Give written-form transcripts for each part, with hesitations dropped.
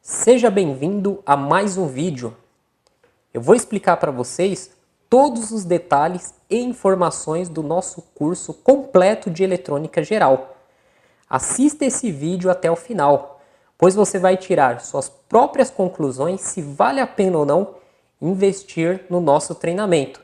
Seja bem-vindo a mais um vídeo. Eu vou explicar para vocês todos os detalhes e informações do nosso curso completo de eletrônica geral. Assista esse vídeo até o final, pois você vai tirar suas próprias conclusões se vale a pena ou não investir no nosso treinamento.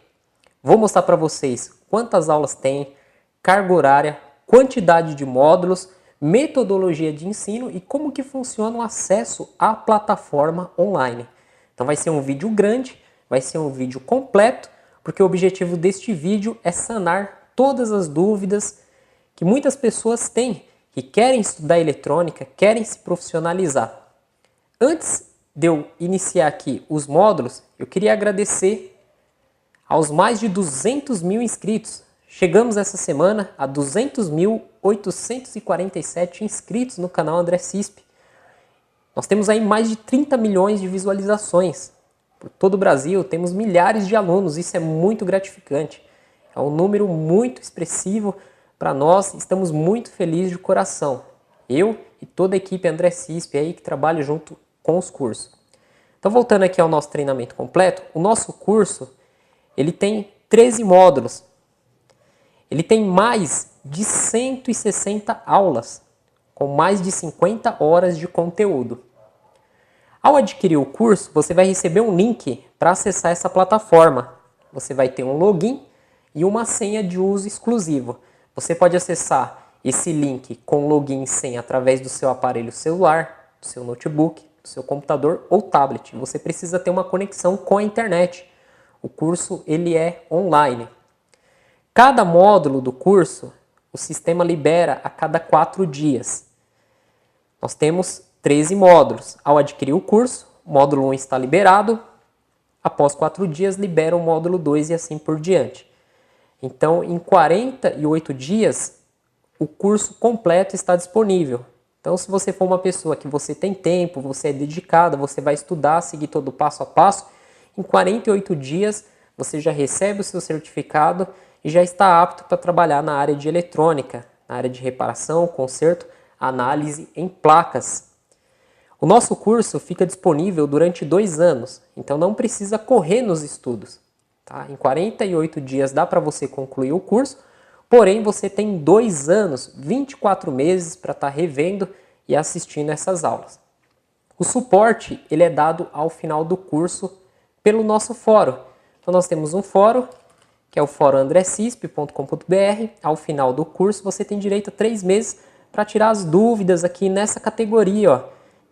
Vou mostrar para vocês quantas aulas tem, carga horária, quantidade de módulos, metodologia de ensino e como que funciona o acesso à plataforma online. Então vai ser um vídeo grande, vai ser um vídeo completo, porque o objetivo deste vídeo é sanar todas as dúvidas que muitas pessoas têm, que querem estudar eletrônica, querem se profissionalizar. Antes de eu iniciar aqui os módulos, eu queria agradecer aos mais de 200 mil inscritos. Chegamos essa semana a 200.847 inscritos no canal André Cisp. Nós temos aí mais de 30 milhões de visualizações. Por todo o Brasil, temos milhares de alunos, isso é muito gratificante. É um número muito expressivo para nós, estamos muito felizes de coração. Eu e toda a equipe André Cisp aí que trabalha junto com os cursos. Então, voltando aqui ao nosso treinamento completo, o nosso curso ele tem 13 módulos. Ele tem mais de 160 aulas, com mais de 50 horas de conteúdo. Ao adquirir o curso, você vai receber um link para acessar essa plataforma. Você vai ter um login e uma senha de uso exclusivo. Você pode acessar esse link com login e senha através do seu aparelho celular, do seu notebook, do seu computador ou tablet. Você precisa ter uma conexão com a internet. O curso ele é online. Cada módulo do curso, o sistema libera a cada 4 dias. Nós temos 13 módulos. Ao adquirir o curso, o módulo 1 está liberado. Após 4 dias, libera o módulo 2 e assim por diante. Então, em 48 dias, o curso completo está disponível. Então, se você for uma pessoa que você tem tempo, você é dedicada, você vai estudar, seguir todo o passo a passo, em 48 dias, você já recebe o seu certificado e já está apto para trabalhar na área de eletrônica, na área de reparação, conserto, análise em placas. O nosso curso fica disponível durante 2 anos, então não precisa correr nos estudos. Tá? Em 48 dias dá para você concluir o curso, porém você tem 2 anos, 24 meses para estar revendo e assistindo essas aulas. O suporte ele é dado ao final do curso pelo nosso fórum. Então nós temos um fórum, que é o fórum andrecisp.com.br. Ao final do curso você tem direito a 3 meses para tirar as dúvidas aqui nessa categoria ó,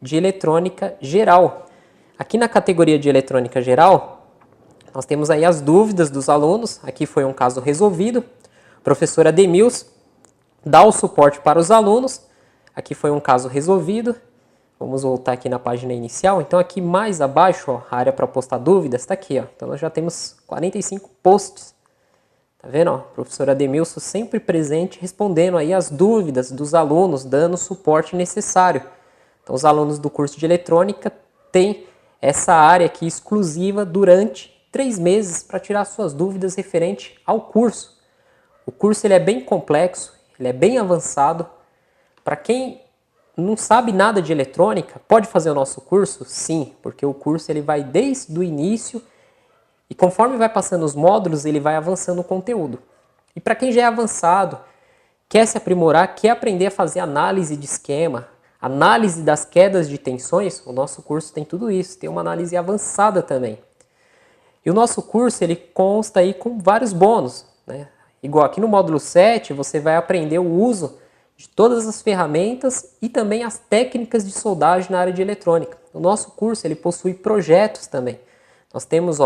de eletrônica geral. Aqui na categoria de eletrônica geral, nós temos aí as dúvidas dos alunos. Aqui foi um caso resolvido. O professor Ademils dá o suporte para os alunos. Aqui foi um caso resolvido. Vamos voltar aqui na página inicial. Então aqui mais abaixo, ó, a área para postar dúvidas está aqui. Ó. Então nós já temos 45 posts. Tá vendo? Ó, o professor Ademilson sempre presente, respondendo aí as dúvidas dos alunos, dando o suporte necessário. Então os alunos do curso de eletrônica têm essa área aqui exclusiva durante 3 meses para tirar suas dúvidas referente ao curso. O curso ele é bem complexo, ele é bem avançado. Para quem não sabe nada de eletrônica, pode fazer o nosso curso? Sim, porque o curso ele vai desde o início e conforme vai passando os módulos, ele vai avançando o conteúdo. E para quem já é avançado, quer se aprimorar, quer aprender a fazer análise de esquema, análise das quedas de tensões, o nosso curso tem tudo isso, tem uma análise avançada também. E o nosso curso ele consta aí com vários bônus, né? Igual aqui no módulo 7, você vai aprender o uso de todas as ferramentas e também as técnicas de soldagem na área de eletrônica. O nosso curso ele possui projetos também. Nós temos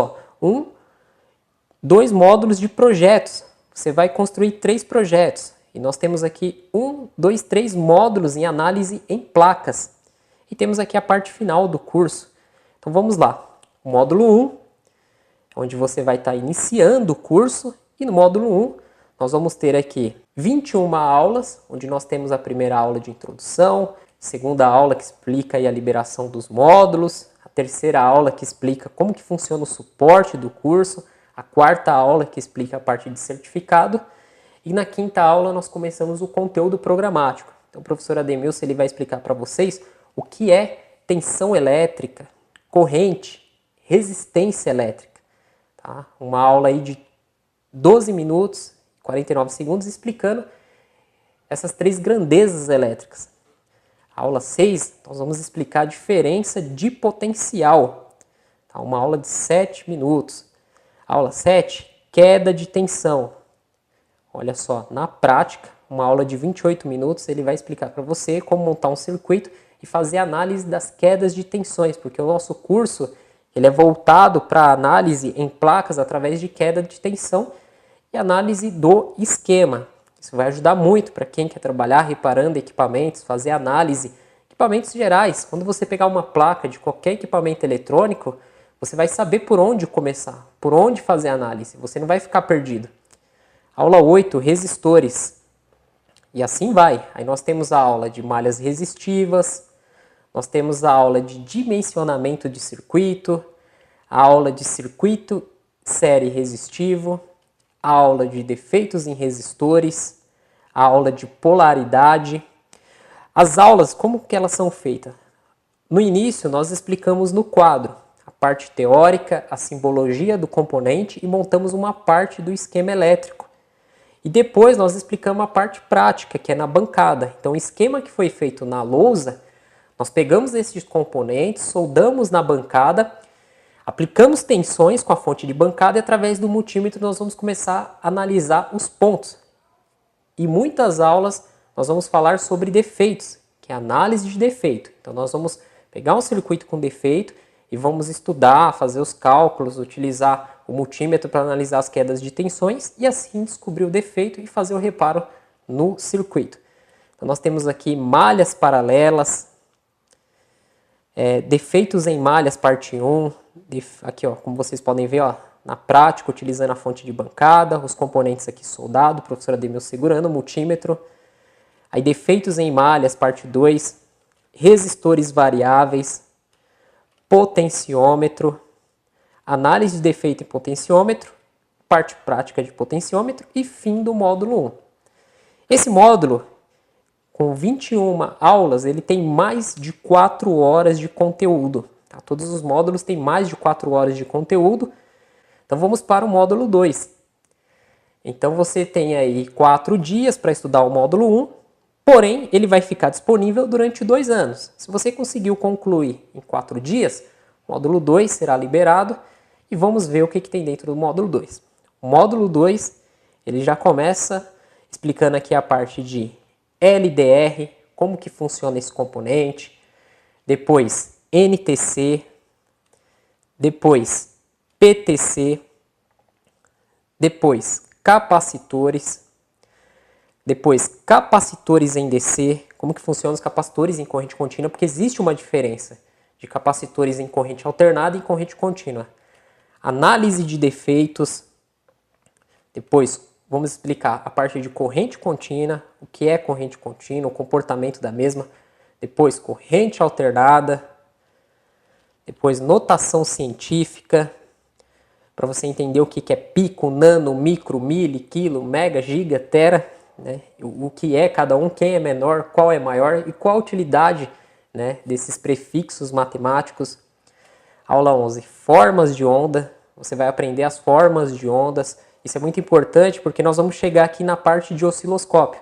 2 módulos de projetos. Você vai construir 3 projetos. E nós temos aqui 3 módulos em análise em placas. E temos aqui a parte final do curso. Então vamos lá. O módulo 1, onde você vai estar iniciando o curso. E no módulo 1, nós vamos ter aqui 21 aulas, onde nós temos a primeira aula de introdução, segunda aula que explica aí a liberação dos módulos, a terceira aula que explica como que funciona o suporte do curso, a quarta aula que explica a parte de certificado e na quinta aula nós começamos o conteúdo programático. Então o professor Ademilson ele vai explicar para vocês o que é tensão elétrica, corrente, resistência elétrica. Tá? Uma aula aí de 12 minutos e 49 segundos explicando essas três grandezas elétricas. Aula 6, nós vamos explicar a diferença de potencial. Tá? Uma aula de 7 minutos. Aula 7, queda de tensão. Olha só, na prática, uma aula de 28 minutos, ele vai explicar para você como montar um circuito e fazer análise das quedas de tensões, porque o nosso curso ele é voltado para análise em placas através de queda de tensão e análise do esquema. Isso vai ajudar muito para quem quer trabalhar reparando equipamentos, fazer análise, equipamentos gerais. Quando você pegar uma placa de qualquer equipamento eletrônico, você vai saber por onde começar, por onde fazer a análise. Você não vai ficar perdido. Aula 8, resistores. E assim vai. Aí nós temos a aula de malhas resistivas, nós temos a aula de dimensionamento de circuito, a aula de circuito série resistivo, a aula de defeitos em resistores, a aula de polaridade. As aulas, como que elas são feitas? No início, nós explicamos no quadro a parte teórica, a simbologia do componente e montamos uma parte do esquema elétrico. E depois nós explicamos a parte prática, que é na bancada. Então, o esquema que foi feito na lousa, nós pegamos esses componentes, soldamos na bancada, aplicamos tensões com a fonte de bancada e através do multímetro nós vamos começar a analisar os pontos. E muitas aulas nós vamos falar sobre defeitos, que é análise de defeito. Então nós vamos pegar um circuito com defeito e vamos estudar, fazer os cálculos, utilizar o multímetro para analisar as quedas de tensões e assim descobrir o defeito e fazer o reparo no circuito. Então nós temos aqui malhas paralelas, defeitos em malhas parte 1, aqui ó, como vocês podem ver ó, na prática, utilizando a fonte de bancada, os componentes aqui soldados, o professor Ademir segurando o multímetro. Aí defeitos em malhas parte 2, resistores variáveis, potenciômetro, análise de defeito em potenciômetro, parte prática de potenciômetro e fim do módulo 1. Esse módulo, com 21 aulas, ele tem mais de 4 horas de conteúdo. Tá? Todos os módulos têm mais de 4 horas de conteúdo. Então vamos para o módulo 2. Então você tem aí 4 dias para estudar o módulo 1, porém ele vai ficar disponível durante 2 anos. Se você conseguiu concluir em 4 dias, o módulo 2 será liberado e vamos ver o que tem dentro do módulo 2. O módulo 2 ele já começa explicando aqui a parte de LDR, como que funciona esse componente, depois NTC, depois PTC, depois capacitores, depois capacitores em DC, como que funcionam os capacitores em corrente contínua, porque existe uma diferença de capacitores em corrente alternada e em corrente contínua. Análise de defeitos, depois vamos explicar a parte de corrente contínua, o que é corrente contínua, o comportamento da mesma, depois corrente alternada, depois notação científica, para você entender o que é pico, nano, micro, mili, quilo, mega, giga, tera, né? O que é cada um, quem é menor, qual é maior e qual a utilidade, né, desses prefixos matemáticos. Aula 11, formas de onda, você vai aprender as formas de ondas. Isso é muito importante porque nós vamos chegar aqui na parte de osciloscópio.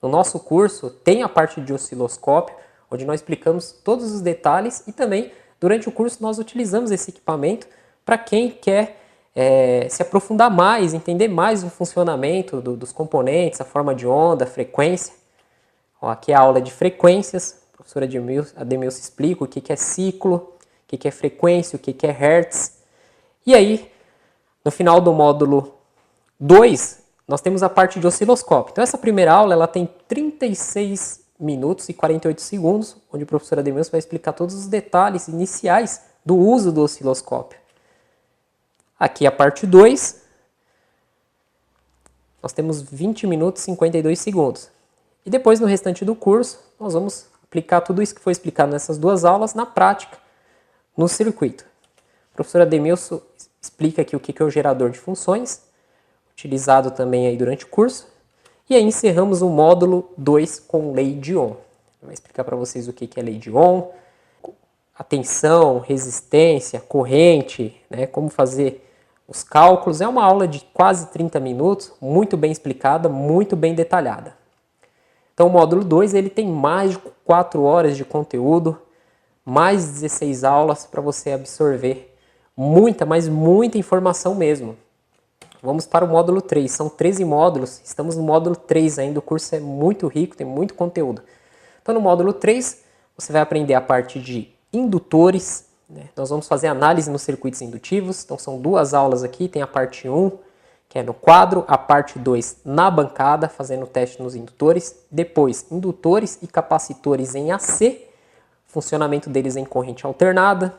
No nosso curso tem a parte de osciloscópio, onde nós explicamos todos os detalhes e também durante o curso nós utilizamos esse equipamento para quem quer se aprofundar mais, entender mais o funcionamento dos componentes, a forma de onda, a frequência. Ó, aqui é a aula de frequências, a professora Ademilson explica o que é ciclo, o que é frequência, o que é hertz. E aí, no final do módulo 2, nós temos a parte de osciloscópio. Então essa primeira aula ela tem 36 minutos e 48 segundos, onde o professor Ademilson vai explicar todos os detalhes iniciais do uso do osciloscópio. Aqui a parte 2, nós temos 20 minutos e 52 segundos. E depois no restante do curso, nós vamos aplicar tudo isso que foi explicado nessas 2 aulas na prática, no circuito. O professor Ademilson explica aqui o que é o gerador de funções, utilizado também aí durante o curso. E aí encerramos o módulo 2 com lei de Ohm. Vai explicar para vocês o que é lei de Ohm, a tensão, resistência, corrente, né, como fazer os cálculos. É uma aula de quase 30 minutos, muito bem explicada, muito bem detalhada. Então o módulo 2 ele tem mais de 4 horas de conteúdo, mais 16 aulas para você absorver muita, mas muita informação mesmo. Vamos para o módulo 3, são 13 módulos, estamos no módulo 3 ainda, o curso é muito rico, tem muito conteúdo. Então no módulo 3 você vai aprender a parte de indutores, né? Nós vamos fazer análise nos circuitos indutivos, então são 2 aulas aqui, tem a parte 1, que é no quadro, a parte 2 na bancada, fazendo o teste nos indutores, depois indutores e capacitores em AC, funcionamento deles em corrente alternada,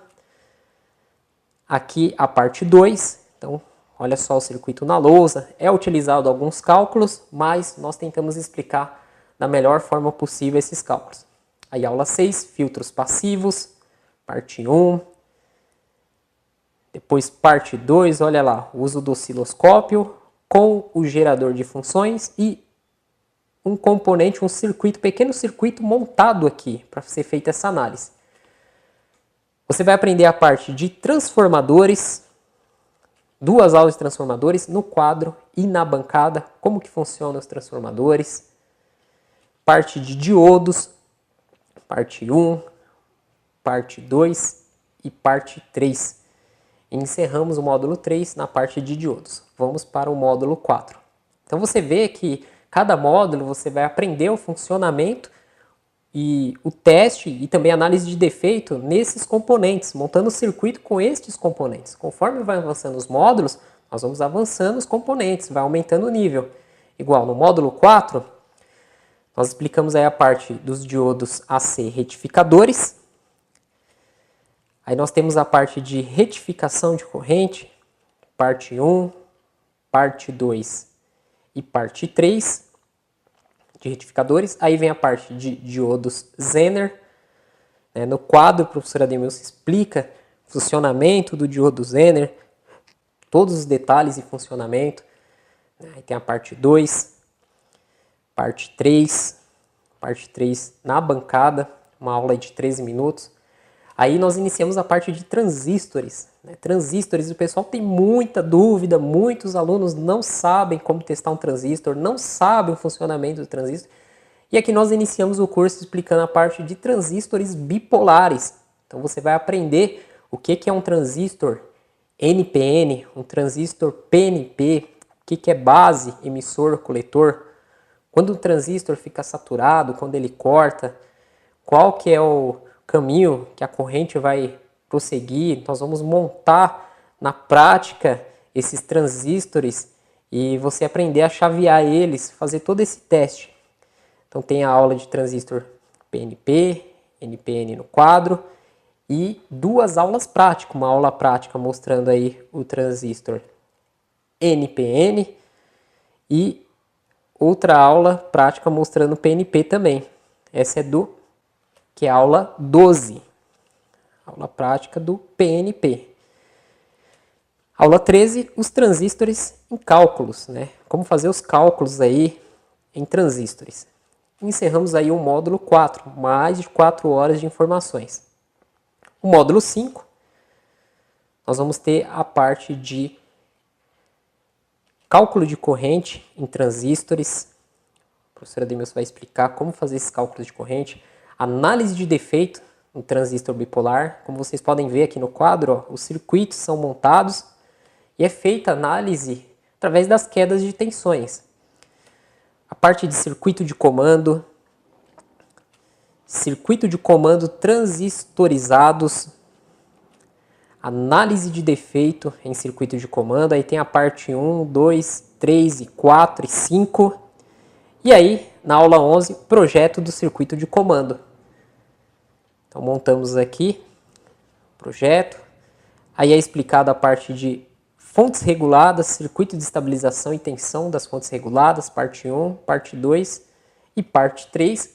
aqui a parte 2, então olha só o circuito na lousa, é utilizado alguns cálculos, mas nós tentamos explicar da melhor forma possível esses cálculos. Aí aula 6, filtros passivos, parte 1, depois parte 2, olha lá, o uso do osciloscópio com o gerador de funções e um componente, um circuito, pequeno circuito montado aqui para ser feita essa análise. Você vai aprender a parte de transformadores, 2 aulas de transformadores no quadro e na bancada, como que funcionam os transformadores, parte de diodos, parte 1, parte 2 e parte 3. E encerramos o módulo 3 na parte de diodos. Vamos para o módulo 4. Então você vê que cada módulo você vai aprender o funcionamento e o teste e também a análise de defeito nesses componentes, montando o circuito com estes componentes. Conforme vai avançando os módulos, nós vamos avançando os componentes, vai aumentando o nível. Igual no módulo 4, nós explicamos aí a parte dos diodos AC retificadores. Aí nós temos a parte de retificação de corrente, parte 1, parte 2 e parte 3 de retificadores. Aí vem a parte de diodos Zener. No quadro, o professor Ademilson explica o funcionamento do diodo Zener, todos os detalhes e funcionamento. Aí tem a parte 2, parte 3 na bancada, uma aula de 13 minutos. Aí nós iniciamos a parte de transistores. Transistores, o pessoal tem muita dúvida, muitos alunos não sabem como testar um transistor, não sabem o funcionamento do transistor. E aqui nós iniciamos o curso explicando a parte de transistores bipolares. Então você vai aprender o que é um transistor NPN, um transistor PNP, o que é base, emissor, coletor, quando o transistor fica saturado, quando ele corta, qual que é o caminho que a corrente vai prosseguir. Nós vamos montar na prática esses transistores e você aprender a chavear eles, fazer todo esse teste. Então tem a aula de transistor PNP, NPN no quadro e 2 aulas práticas, uma aula prática mostrando aí o transistor NPN e outra aula prática mostrando PNP também. Essa é que é a aula 12, aula prática do PNP. Aula 13, os transistores em cálculos, né? Como fazer os cálculos aí em transistores. Encerramos aí o módulo 4, mais de 4 horas de informações. O módulo 5, nós vamos ter a parte de cálculo de corrente em transistores. A professora Ademilson vai explicar como fazer esses cálculos de corrente. Análise de defeito no transistor bipolar. Como vocês podem ver aqui no quadro, os circuitos são montados e é feita análise através das quedas de tensões. A parte de circuito de comando transistorizados, análise de defeito em circuito de comando. Aí tem a parte 1, 2, 3, 4 e 5. E aí, na aula 11, projeto do circuito de comando. Então, montamos aqui o projeto. Aí é explicada a parte de fontes reguladas, circuito de estabilização e tensão das fontes reguladas, parte 1, parte 2 e parte 3.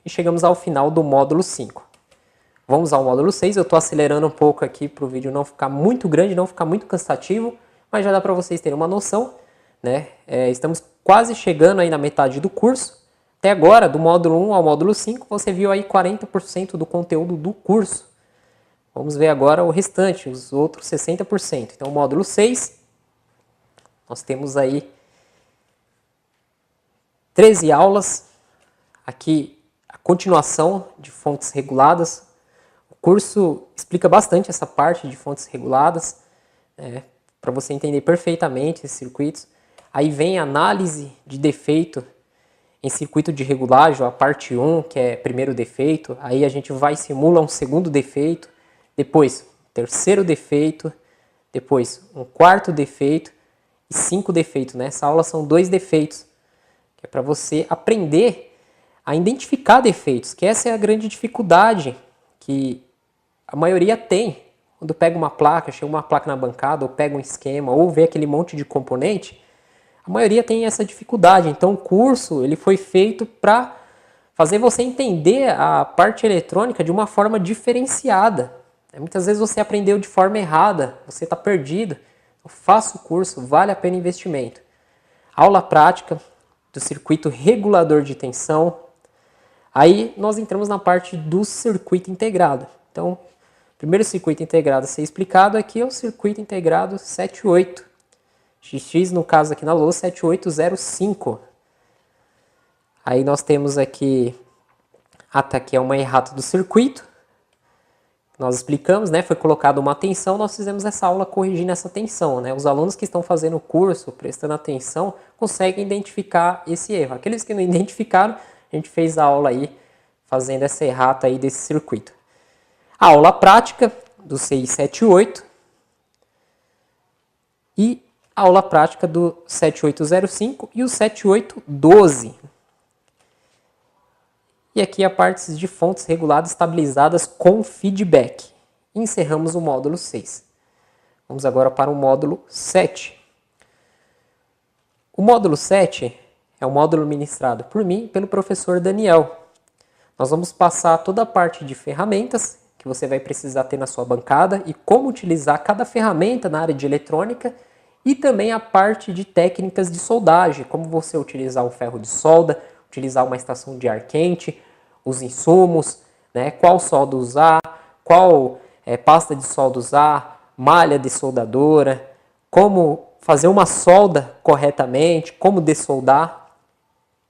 E chegamos ao final do módulo 5. Vamos ao módulo 6. Eu estou acelerando um pouco aqui para o vídeo não ficar muito grande, não ficar muito cansativo, mas já dá para vocês terem uma noção, né? Estamos quase chegando aí na metade do curso. Até agora, do módulo 1 ao módulo 5, você viu aí 40% do conteúdo do curso. Vamos ver agora o restante, os outros 60%. Então, o módulo 6, nós temos aí 13 aulas. Aqui, a continuação de fontes reguladas. O curso explica bastante essa parte de fontes reguladas, para você entender perfeitamente esses circuitos. Aí vem a análise de defeito em circuito de regulagem, a parte 1, que é primeiro defeito. Aí a gente vai e simula um segundo defeito, depois terceiro defeito, depois um quarto defeito e 5 defeitos. Nessa aula são 2 defeitos, que é para você aprender a identificar defeitos, que essa é a grande dificuldade que a maioria tem. Quando pega uma placa, chega uma placa na bancada, ou pega um esquema, ou vê aquele monte de componente, a maioria tem essa dificuldade. Então o curso ele foi feito para fazer você entender a parte eletrônica de uma forma diferenciada. Muitas vezes você aprendeu de forma errada, você está perdido. Então, faça o curso, vale a pena o investimento. Aula prática do circuito regulador de tensão. Aí nós entramos na parte do circuito integrado. Então, o primeiro circuito integrado a ser explicado aqui é o circuito integrado 78. XX, no caso aqui na lousa, 7805. Aí nós temos aqui, aqui é uma errata do circuito. Nós explicamos, né? Foi colocada uma tensão, nós fizemos essa aula corrigindo essa tensão, né? Os alunos que estão fazendo o curso, prestando atenção, conseguem identificar esse erro. Aqueles que não identificaram, a gente fez a aula aí, fazendo essa errata aí desse circuito. A aula prática do 678 e a aula prática do 7805 e o 7812. E aqui a parte de fontes reguladas estabilizadas com feedback. Encerramos o módulo 6. Vamos agora para o módulo 7. O módulo 7 é o módulo ministrado por mim e pelo professor Daniel. Nós vamos passar toda a parte de ferramentas que você vai precisar ter na sua bancada e como utilizar cada ferramenta na área de eletrônica e também a parte de técnicas de soldagem, como você utilizar um ferro de solda, utilizar uma estação de ar quente, os insumos, né, qual solda usar, qual pasta de solda usar, malha de soldadora, como fazer uma solda corretamente, como dessoldar.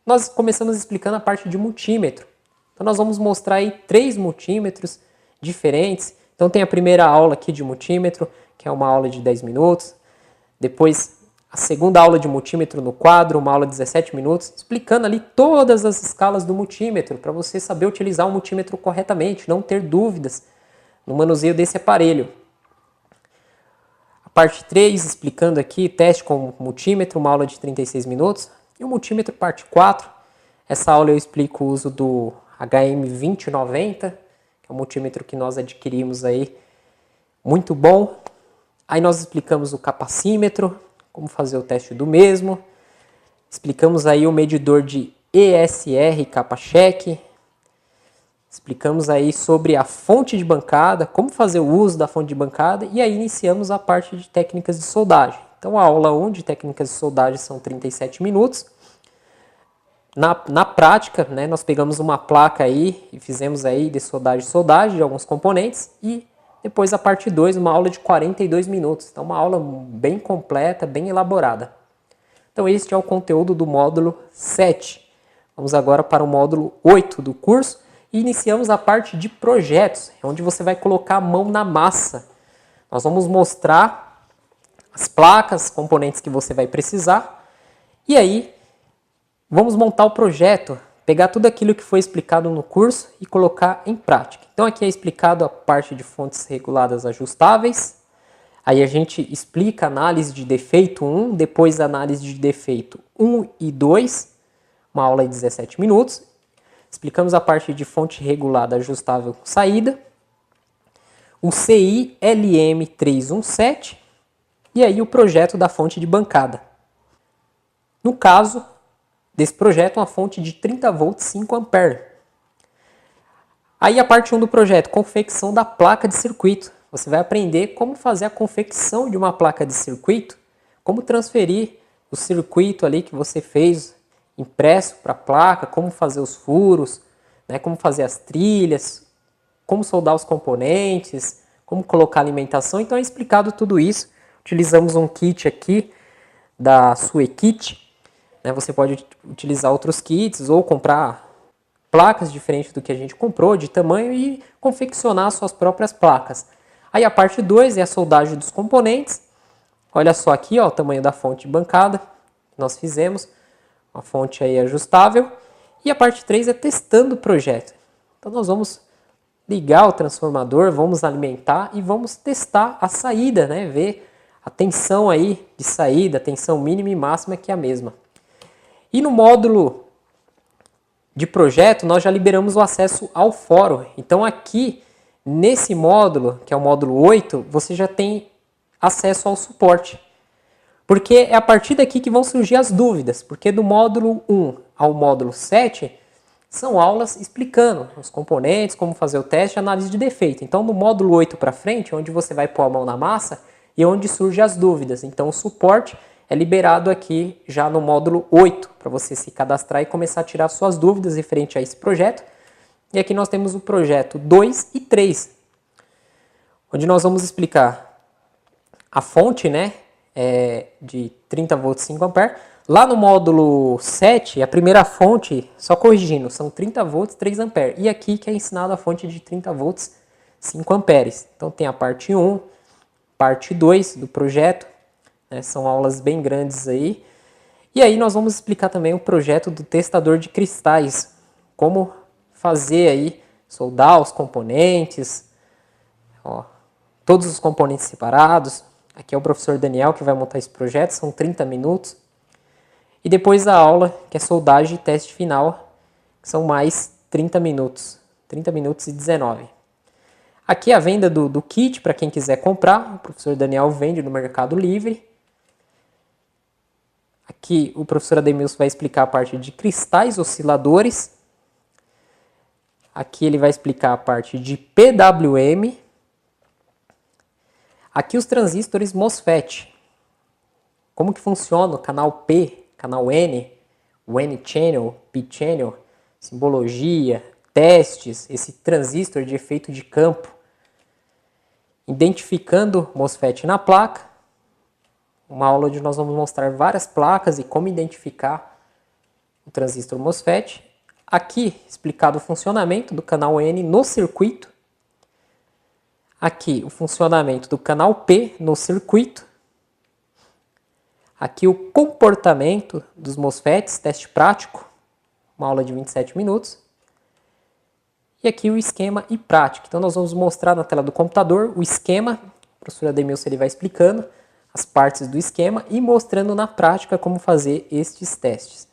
Nós começamos explicando a parte de multímetro. Então nós vamos mostrar aí 3 multímetros diferentes. Então tem a primeira aula aqui de multímetro, que é uma aula de 10 minutos. Depois a segunda aula de multímetro no quadro, uma aula de 17 minutos, explicando ali todas as escalas do multímetro, para você saber utilizar o multímetro corretamente, não ter dúvidas no manuseio desse aparelho. A parte 3, explicando aqui, teste com multímetro, uma aula de 36 minutos. E o multímetro parte 4, essa aula eu explico o uso do HM2090, que é um multímetro que nós adquirimos aí, muito bom. Aí nós explicamos o capacímetro, como fazer o teste do mesmo. Explicamos aí o medidor de ESR capa-cheque. Explicamos aí sobre a fonte de bancada, como fazer o uso da fonte de bancada. E aí iniciamos a parte de técnicas de soldagem. Então a aula 1 de técnicas de soldagem são 37 minutos. Na prática, né, nós pegamos uma placa aí e fizemos aí de soldagem de alguns componentes e depois a parte 2, uma aula de 42 minutos. Então uma aula bem completa, bem elaborada. Então este é o conteúdo do módulo 7. Vamos agora para o módulo 8 do curso e iniciamos a parte de projetos, onde você vai colocar a mão na massa. Nós vamos mostrar as placas, componentes que você vai precisar e aí vamos montar o projeto, pegar tudo aquilo que foi explicado no curso e colocar em prática. Então aqui é explicado a parte de fontes reguladas ajustáveis. Aí a gente explica a análise de defeito 1, depois a análise de defeito 1 e 2, uma aula de 17 minutos. Explicamos a parte de fonte regulada ajustável com saída, o CI LM317 e aí o projeto da fonte de bancada. No caso desse projeto, uma fonte de 30 volts 5 ampere. Aí a parte 1 do projeto, confecção da placa de circuito. Você vai aprender como fazer a confecção de uma placa de circuito, como transferir o circuito ali que você fez impresso para a placa, como fazer os furos, né, como fazer as trilhas, como soldar os componentes, como colocar alimentação. Então é explicado tudo isso. Utilizamos um kit aqui da Suekit, né? Você pode utilizar outros kits ou comprar placas diferentes do que a gente comprou, de tamanho, e confeccionar suas próprias placas. Aí a parte 2 é a soldagem dos componentes. Olha só aqui, ó, o tamanho da fonte bancada. Nós fizemos uma fonte aí ajustável. E a parte 3 é testando o projeto. Então nós vamos ligar o transformador, vamos alimentar e vamos testar a saída, né? Ver a tensão aí de saída, a tensão mínima e máxima, que é a mesma. E no módulo de projeto, nós já liberamos o acesso ao fórum. Então aqui, nesse módulo, que é o módulo 8, você já tem acesso ao suporte. Porque é a partir daqui que vão surgir as dúvidas. Porque do módulo 1 ao módulo 7, são aulas explicando os componentes, como fazer o teste e análise de defeito. Então, no módulo 8 para frente, onde você vai pôr a mão na massa e onde surgem as dúvidas. Então, o suporte é liberado aqui já no módulo 8, para você se cadastrar e começar a tirar suas dúvidas referente a esse projeto. E aqui nós temos o projeto 2 e 3, onde nós vamos explicar a fonte, né, de 30 volts 5 amperes. Lá no módulo 7, a primeira fonte, só corrigindo, são 30 volts 3 amperes. E aqui que é ensinado a fonte de 30 volts 5 amperes. Então tem a parte 1, parte 2 do projeto, né, são aulas bem grandes aí. E aí nós vamos explicar também o projeto do testador de cristais, como fazer aí, soldar os componentes, ó, todos os componentes separados. Aqui é o professor Daniel que vai montar esse projeto, são 30 minutos. E depois a aula, que é soldagem e teste final, que são mais 30 minutos. 30 minutos e 19. Aqui a venda do kit, para quem quiser comprar. O professor Daniel vende no Mercado Livre. Aqui o professor Ademilson vai explicar a parte de cristais osciladores. Aqui ele vai explicar a parte de PWM. Aqui os transistores MOSFET. Como que funciona o canal P, canal N, o N-channel, P-channel, simbologia, testes, esse transistor de efeito de campo. Identificando MOSFET na placa. Uma aula onde nós vamos mostrar várias placas e como identificar o transistor MOSFET. Aqui explicado o funcionamento do canal N no circuito. Aqui o funcionamento do canal P no circuito. Aqui o comportamento dos MOSFETs, teste prático, uma aula de 27 minutos. E aqui o esquema e prática. Então nós vamos mostrar na tela do computador o esquema. O professor Ademilson ele vai explicando as partes do esquema e mostrando na prática como fazer estes testes.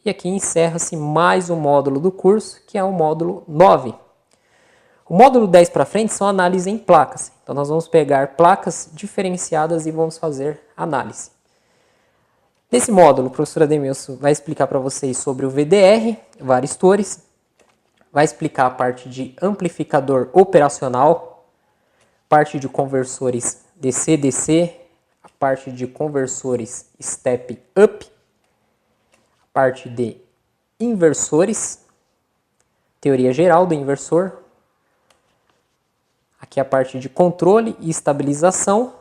E aqui encerra-se mais um módulo do curso, que é o módulo 9. O módulo 10 para frente são análises em placas. Então nós vamos pegar placas diferenciadas e vamos fazer análise. Nesse módulo, o professor Ademilson vai explicar para vocês sobre o VDR, varistores, vai explicar a parte de amplificador operacional, parte de conversores DC-DC, a parte de conversores step-up, a parte de inversores, teoria geral do inversor. Aqui a parte de controle e estabilização.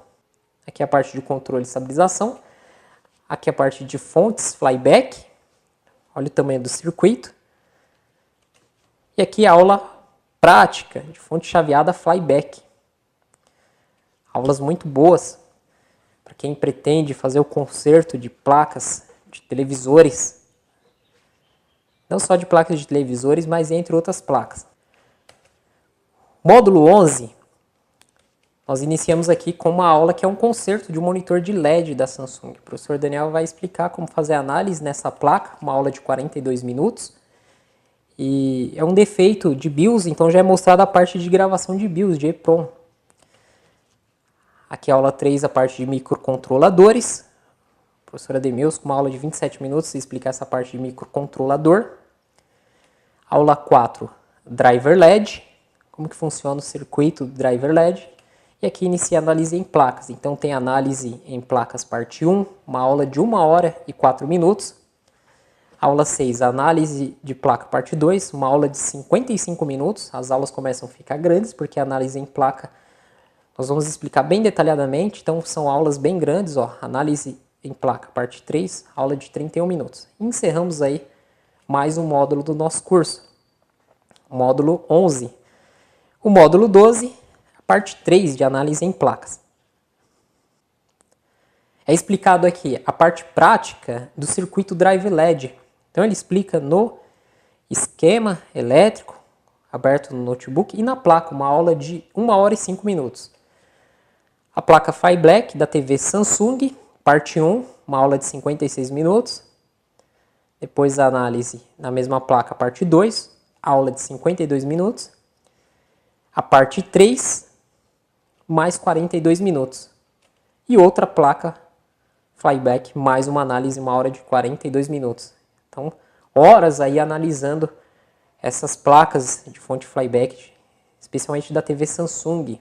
Aqui a parte de controle e estabilização. Aqui a parte de fontes flyback. Olha o tamanho do circuito. E aqui a aula prática de fonte chaveada flyback. Aulas muito boas para quem pretende fazer o conserto de placas de televisores. Não só de placas de televisores, mas entre outras placas. Módulo 11, nós iniciamos aqui com uma aula que é um conserto de um monitor de LED da Samsung. O professor Daniel vai explicar como fazer análise nessa placa, uma aula de 42 minutos. E é um defeito de BIOS, então já é mostrada a parte de gravação de BIOS, de EEPROM. Aqui a aula 3, a parte de microcontroladores. O professor Ademilson, com uma aula de 27 minutos, explicar essa parte de microcontrolador. Aula 4, driver LED. Como que funciona o circuito do driver LED. E aqui inicia a análise em placas. Então tem análise em placas parte 1, uma aula de 1 hora e 4 minutos. Aula 6, análise de placa parte 2, uma aula de 55 minutos. As aulas começam a ficar grandes, porque a análise em placa nós vamos explicar bem detalhadamente, então são aulas bem grandes, ó, análise em placa parte 3, aula de 31 minutos. Encerramos aí mais um módulo do nosso curso, módulo 11. O módulo 12, a parte 3 de análise em placas. É explicado aqui a parte prática do circuito drive LED. Então ele explica no esquema elétrico, aberto no notebook, e na placa, uma aula de 1 hora e 5 minutos. A placa Fly Black da TV Samsung, parte 1, uma aula de 56 minutos. Depois a análise na mesma placa, parte 2, aula de 52 minutos. A parte 3, mais 42 minutos. E outra placa Flyback, mais uma análise, uma hora de 42 minutos. Então, horas aí analisando essas placas de fonte Flyback, especialmente da TV Samsung.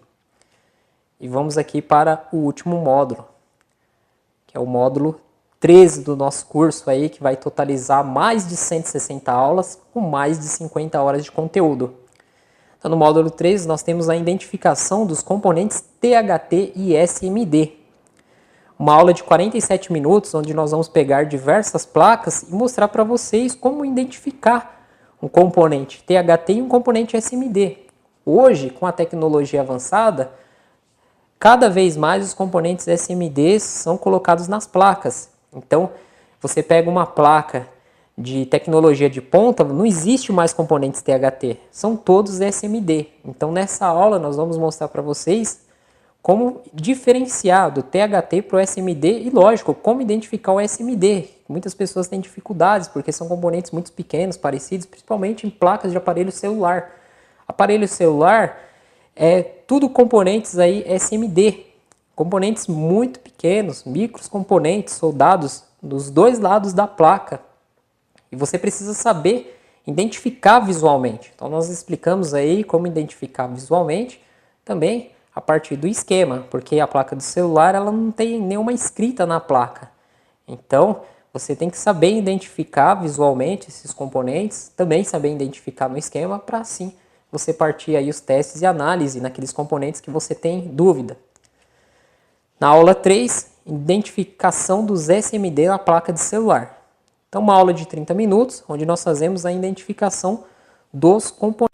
E vamos aqui para o último módulo, que é o módulo 13 do nosso curso aí, que vai totalizar mais de 160 aulas com mais de 50 horas de conteúdo. Então, no módulo 13 nós temos a identificação dos componentes THT e SMD. Uma aula de 47 minutos, onde nós vamos pegar diversas placas e mostrar para vocês como identificar um componente THT e um componente SMD. Hoje, com a tecnologia avançada, cada vez mais os componentes SMDs são colocados nas placas. Então, você pega uma placa de tecnologia de ponta, não existe mais componentes THT, são todos SMD. Então, nessa aula, nós vamos mostrar para vocês como diferenciar do THT para o SMD e, lógico, como identificar o SMD. Muitas pessoas têm dificuldades porque são componentes muito pequenos, parecidos, principalmente em placas de aparelho celular. Aparelho celular é tudo componentes aí SMD, componentes muito pequenos, micros componentes soldados nos dois lados da placa. E você precisa saber identificar visualmente. Então nós explicamos aí como identificar visualmente também a partir do esquema, porque a placa do celular ela não tem nenhuma escrita na placa. Então você tem que saber identificar visualmente esses componentes, também saber identificar no esquema para assim você partir aí os testes e análise naqueles componentes que você tem dúvida. Na aula 3, identificação dos SMD na placa de celular. Então, uma aula de 30 minutos, onde nós fazemos a identificação dos componentes.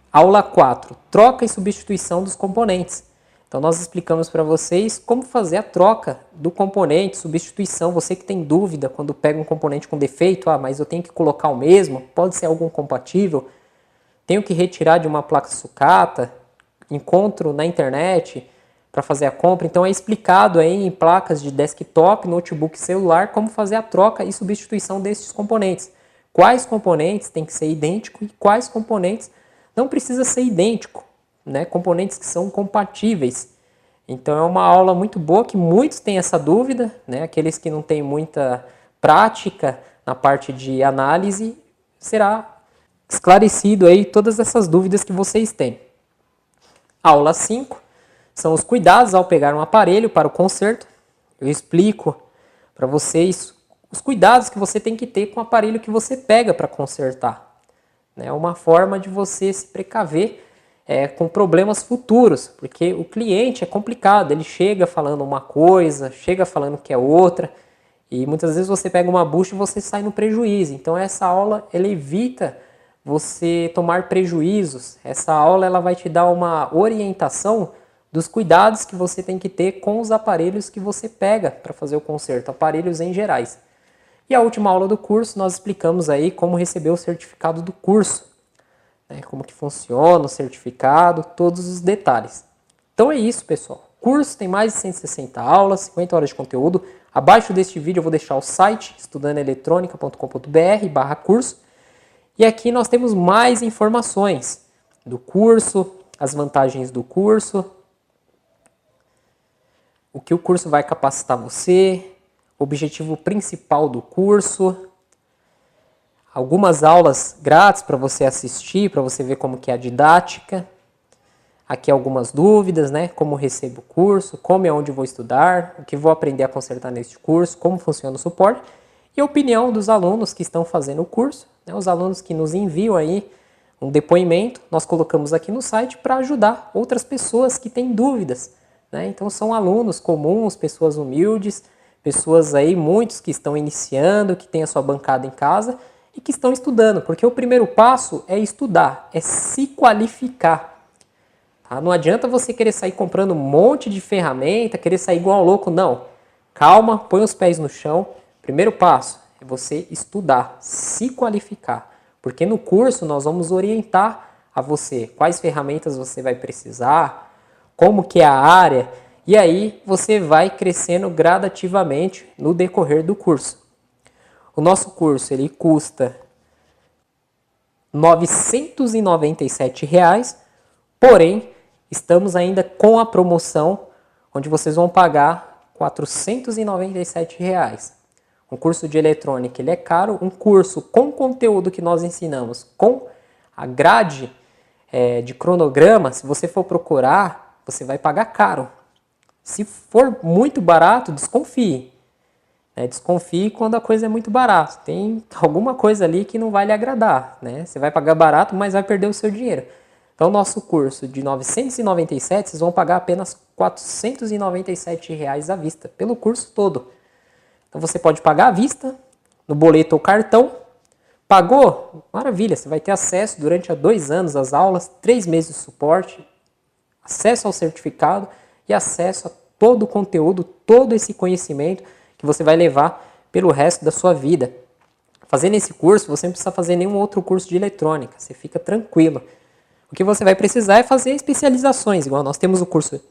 Aula 4, troca e substituição dos componentes. Então, nós explicamos para vocês como fazer a troca do componente, substituição. Você que tem dúvida quando pega um componente com defeito, mas eu tenho que colocar o mesmo, pode ser algum compatível. Tenho que retirar de uma placa sucata, encontro na internet para fazer a compra. Então é explicado aí em placas de desktop, notebook, celular, como fazer a troca e substituição desses componentes. Quais componentes tem que ser idêntico e quais componentes não precisa ser idêntico, né? Componentes que são compatíveis. Então é uma aula muito boa que muitos têm essa dúvida, né? Aqueles que não têm muita prática na parte de análise, será esclarecido aí todas essas dúvidas que vocês têm. Aula 5 são os cuidados ao pegar um aparelho para o conserto. Eu explico para vocês os cuidados que você tem que ter com o aparelho que você pega para consertar. É uma forma de você se precaver com problemas futuros, porque o cliente é complicado, ele chega falando uma coisa, chega falando que é outra, e muitas vezes você pega uma bucha e você sai no prejuízo. Então essa aula ela evita você tomar prejuízos. Essa aula ela vai te dar uma orientação dos cuidados que você tem que ter com os aparelhos que você pega para fazer o conserto, aparelhos em gerais. E a última aula do curso nós explicamos aí como receber o certificado do curso, né? Como que funciona o certificado, todos os detalhes. Então é isso, pessoal. O curso tem mais de 160 aulas, 50 horas de conteúdo. Abaixo deste vídeo eu vou deixar o site estudandoeletronica.com.br/curso. E aqui nós temos mais informações do curso, as vantagens do curso, o que o curso vai capacitar você, o objetivo principal do curso, algumas aulas grátis para você assistir, para você ver como que é a didática. Aqui algumas dúvidas, né? Como recebo o curso, como e onde vou estudar, o que vou aprender a consertar neste curso, como funciona o suporte. e a opinião dos alunos que estão fazendo o curso, né, os alunos que nos enviam aí um depoimento, nós colocamos aqui no site para ajudar outras pessoas que têm dúvidas, né? Então são alunos comuns, pessoas humildes, pessoas aí, muitos que estão iniciando, que têm a sua bancada em casa e que estão estudando, porque o primeiro passo é estudar, é se qualificar. Tá? Não adianta você querer sair comprando um monte de ferramenta, querer sair igual um louco, não. Calma, põe os pés no chão. Primeiro passo é você estudar, se qualificar. Porque no curso nós vamos orientar a você quais ferramentas você vai precisar, como que é a área, e aí você vai crescendo gradativamente no decorrer do curso. O nosso curso ele custa R$ 997, porém estamos ainda com a promoção onde vocês vão pagar R$ 497. Um curso de eletrônica ele é caro, um curso com conteúdo que nós ensinamos, com a grade de cronograma, se você for procurar, você vai pagar caro. Se for muito barato, desconfie. Desconfie quando a coisa é muito barata. Tem alguma coisa ali que não vai lhe agradar. Né? Você vai pagar barato, mas vai perder o seu dinheiro. Então, nosso curso de R$ 997, vocês vão pagar apenas R$ 497 à vista, pelo curso todo. Então você pode pagar à vista, no boleto ou cartão. Pagou? Maravilha, você vai ter acesso durante 2 anos às aulas, 3 meses de suporte, acesso ao certificado e acesso a todo o conteúdo, todo esse conhecimento que você vai levar pelo resto da sua vida. Fazendo esse curso, você não precisa fazer nenhum outro curso de eletrônica, você fica tranquilo. O que você vai precisar é fazer especializações, igual nós temos o curso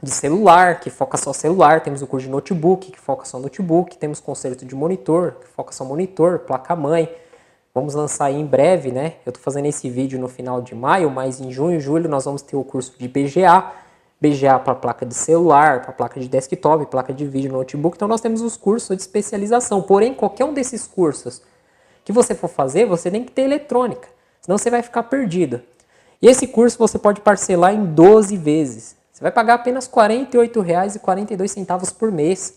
de celular, que foca só celular, temos o curso de notebook, que foca só notebook, temos conserto de monitor, que foca só monitor, placa-mãe. Vamos lançar aí em breve, né? Eu estou fazendo esse vídeo no final de maio, mas em junho e julho nós vamos ter o curso de BGA. BGA para placa de celular, para placa de desktop, placa de vídeo, notebook. Então nós temos os cursos de especialização. Porém, qualquer um desses cursos que você for fazer, você tem que ter eletrônica, senão você vai ficar perdido. E esse curso você pode parcelar em 12 vezes. Você vai pagar apenas R$ 48,42 por mês.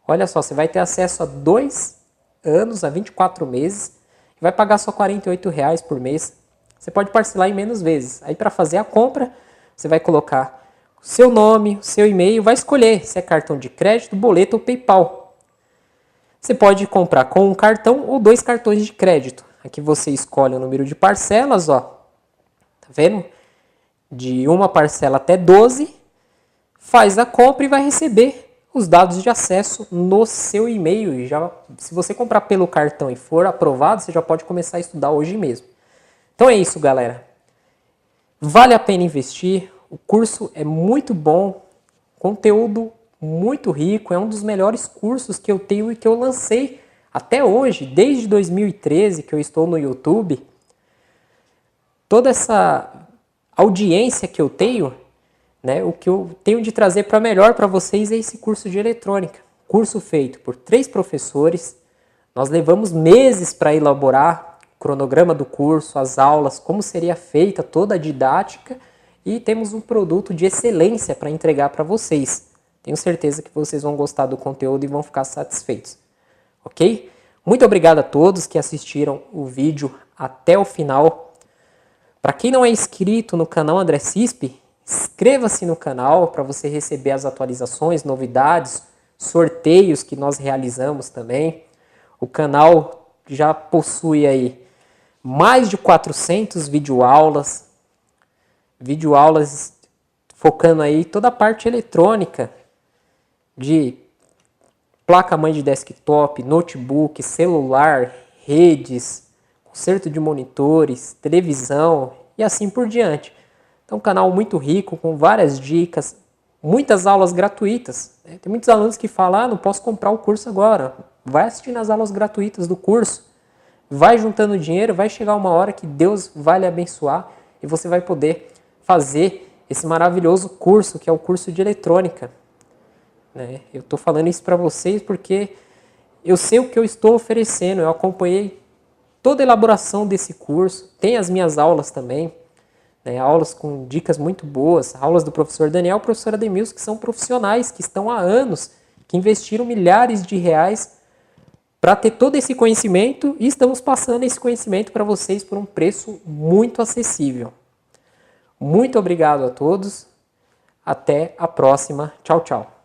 Olha só, você vai ter acesso a 2 anos, a 24 meses, e vai pagar só R$ 48 por mês. Você pode parcelar em menos vezes. Aí para fazer a compra, você vai colocar o seu nome, o seu e-mail, vai escolher se é cartão de crédito, boleto ou PayPal. Você pode comprar com um cartão ou 2 cartões de crédito. Aqui você escolhe o número de parcelas, ó. Tá vendo? De uma parcela até 12, faz a compra e vai receber os dados de acesso no seu e-mail. E já, se você comprar pelo cartão e for aprovado, você já pode começar a estudar hoje mesmo. Então é isso, galera. Vale a pena investir. O curso é muito bom, conteúdo muito rico, é um dos melhores cursos que eu tenho e que eu lancei até hoje, desde 2013 que eu estou no YouTube. Toda essa audiência que eu tenho, né, o que eu tenho de trazer para melhor para vocês é esse curso de eletrônica. Curso feito por 3 professores. Nós levamos meses para elaborar o cronograma do curso, as aulas, como seria feita toda a didática, e temos um produto de excelência para entregar para vocês. Tenho certeza que vocês vão gostar do conteúdo e vão ficar satisfeitos. Ok? Muito obrigado a todos que assistiram o vídeo até o final. Para quem não é inscrito no canal André Cispe, inscreva-se no canal para você receber as atualizações, novidades, sorteios que nós realizamos também. O canal já possui aí mais de 400 videoaulas focando aí toda a parte eletrônica de placa-mãe de desktop, notebook, celular, redes, conserto de monitores, televisão e assim por diante. Então, um canal muito rico, com várias dicas, muitas aulas gratuitas. Tem muitos alunos que falam, não posso comprar o curso agora. Vai assistindo as aulas gratuitas do curso, vai juntando dinheiro, vai chegar uma hora que Deus vai lhe abençoar e você vai poder fazer esse maravilhoso curso, que é o curso de eletrônica. Eu estou falando isso para vocês porque eu sei o que eu estou oferecendo, eu acompanhei toda a elaboração desse curso, tem as minhas aulas também, aulas com dicas muito boas, aulas do professor Daniel e professora Demilson, que são profissionais, que estão há anos, que investiram milhares de reais para ter todo esse conhecimento e estamos passando esse conhecimento para vocês por um preço muito acessível. Muito obrigado a todos. Até a próxima. Tchau, tchau.